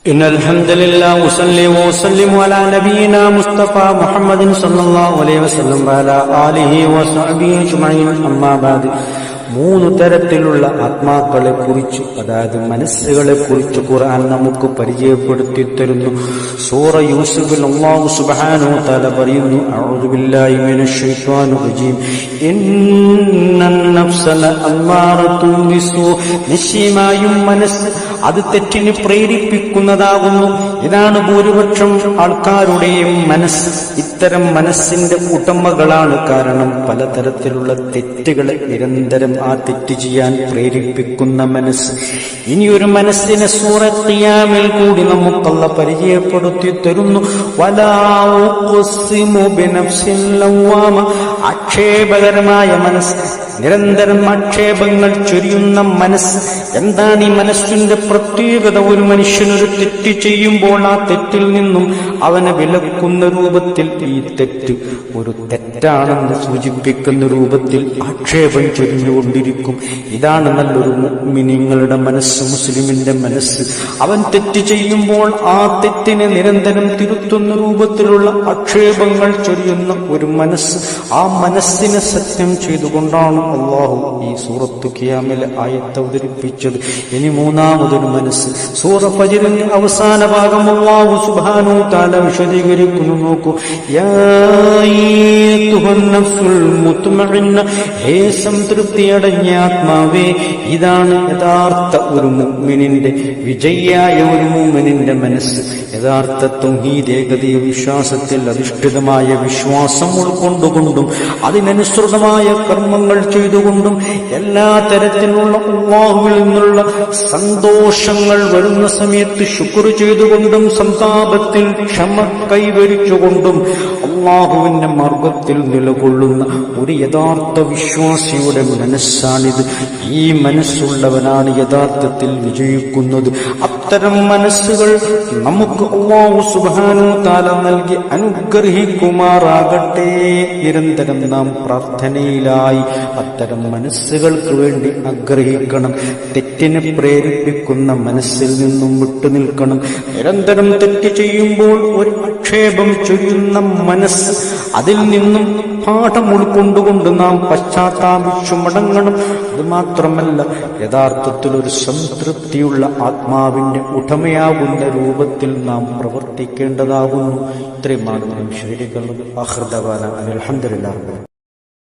إن الحمد لله وصلي وسلم على نبينا مصطفى محمد صلى الله عليه وسلم وعلى آله وصحبه أجمعين أما بعد മൂന്ന് തരത്തിലുള്ള ആത്മാക്കളെ കുറിച്ച്, അതായത് മനസ്സുകളെ കുറിച്ച് ഖുർആൻ നമുക്ക് പരിചയപ്പെടുത്തി തരുന്നു. സൂറ യൂസുഫിൽ അല്ലാഹു സുബ്ഹാനഹു വ തആല പറയുന്നു, അഊദു ബില്ലാഹി മിനശ് ശൈത്വാനിർ റജീം, ഇന്നൻ നഫ്സ ലഅമ്മാറത്തുൻ ബിസൂ, നിശ്ചയമായും മനസ്സ് അത് തെറ്റിന് പ്രേരിപ്പിക്കുന്നതാകുന്നു. ഇതാണ് ഭൂരിപക്ഷം ആൾക്കാരുടെയും മനസ്സ്. ഇത്തരം മനസ്സിന്റെ ഉടമകളാണ്. കാരണം പലതരത്തിലുള്ള തെറ്റുകളെ നിരന്തരം ആ തെറ്റ് ചെയ്യാൻ പ്രേരിപ്പിക്കുന്ന മനസ്സ്. ഇനിയൊരു മനസ്സിനെ സൂറത്തുൽ ഖിയാമിൽ കൂടി നമുക്കല്ല പരിചയപ്പെടുത്തി തരുന്നു. വലാ ഉഖ്സിമു ബിനഫ്സിൽ ലവ്വാമ, ആക്ഷേപകരമായ മനസ്സ്, നിരന്തരം ആക്ഷേപങ്ങൾ ചൊരിയുന്ന മനസ്സ്. എന്താണ് ഈ മനസ്സിന്റെ പ്രത്യേകത? ഒരു മനുഷ്യനൊരു തെറ്റ് ചെയ്യുമ്പോൾ ആ തെറ്റിൽ നിന്നും അവനെ വിലക്കുന്ന രൂപത്തിൽ ഈ തെറ്റ് ഒരു തെറ്റാണെന്ന് സൂചിപ്പിക്കുന്ന രൂപത്തിൽ ആക്ഷേപം ചൊരിഞ്ഞുകൊണ്ടിരിക്കും. ഇതാണ് നല്ലൊരു മുഅ്മിനീങ്ങളുടെ മനസ്സ്, മുസ്ലിമിന്റെ മനസ്സ്. അവൻ തെറ്റ് ചെയ്യുമ്പോൾ ആ തെറ്റിനെ നിരന്തരം തിരുത്തുന്ന രൂപത്തിലുള്ള ആക്ഷേപങ്ങൾ ചൊരിയുന്ന ഒരു മനസ്സ്. ആ മനസ്സിനെ സത്യം ചെയ്തുകൊണ്ടാണ് അല്ലാഹു ഈ സൂറത്തുൽ ഖിയാമിലെ ആയത്ത് അവതരിപ്പിച്ചത്. ഇനി മൂന്നാമതൊരു മനസ്സ്, സൂറ ഫജ്റിന്റെ അവസാന ഭാഗം അല്ലാഹു സുബ്ഹാനഹു വ തആല വിശദീകരിക്കുന്നു. നോക്കൂ, യാ അയ്യുഹൻ നഫ്സുൽ മുത്മഇന്ന, ഹേ സംതൃപ്തിയടഞ്ഞ ആത്മാവേ, ഇതാണ് യഥാർത്ഥ ഒരു മുഅ്മിനിന്റെ, വിജയിയായ ഒരു മുഅ്മിനിന്റെ മനസ്സ്. യഥാർത്ഥ തൗഹീദ്, ഏകദൈവ വിശ്വാസത്തിൽ അധിഷ്ഠിതമായ വിശ്വാസം ഉൾക്കൊണ്ടുകൊണ്ടും അതിനനുസൃതമായ കർമ്മങ്ങൾ ചെയ്തുകൊണ്ടും എല്ലാ തരത്തിലുള്ള അല്ലാഹുവിൽ നിന്നുള്ള സന്തോഷങ്ങൾ വരുന്ന സമയത്ത് ശുക്ർ ചെയ്തുകൊണ്ടും സന്താപത്തിൽ ക്ഷമ കൈവരിച്ചുകൊണ്ടും അല്ലാഹുവിന്റെ മാർഗത്തിൽ നിലകൊള്ളുന്ന ഒരു യഥാർത്ഥ വിശ്വാസിയുടെ മനസ്സാണിത്. ഈ മനസ്സുള്ളവനാണ് യഥാർത്ഥത്തിൽ വിജയിക്കുന്നത്. അത്തരം മനസ്സുകൾ നമുക്ക് അല്ലാഹു സുബ്ഹാനഹു വ തആല നൽകി അനുഗ്രഹിക്കുമാറാകട്ടെ. നിരന്തരം നാം പ്രാർത്ഥനയിലായി അത്തരം മനസ്സുകൾക്ക് വേണ്ടി ആഗ്രഹിക്കണം. തെറ്റിനെ പ്രേരിപ്പിക്കുന്ന മനസ്സിൽ നിന്നും വിട്ടുനിൽക്കണം. നിരന്തരം തെറ്റ് ചെയ്യുമ്പോൾ ഒരു ആക്ഷേപം ചൊരിയുന്ന മനസ്സ്, അതിൽ നിന്നും പാഠം ഉൾക്കൊണ്ടുകൊണ്ട് നാം പശ്ചാത്താപിച്ചു മടങ്ങണം. അതുമാത്രമല്ല, യഥാർത്ഥത്തിൽ ഒരു സംതൃപ്തിയുള്ള ആത്മാവിന്റെ ഉടമയാകുന്ന രൂപത്തിൽ നാം പ്രവർത്തിക്കേണ്ടതാകുന്നു. ഇത്രയുമാണ് ശരീരങ്ങളും. അൽഹംദുലില്ലാഹ്.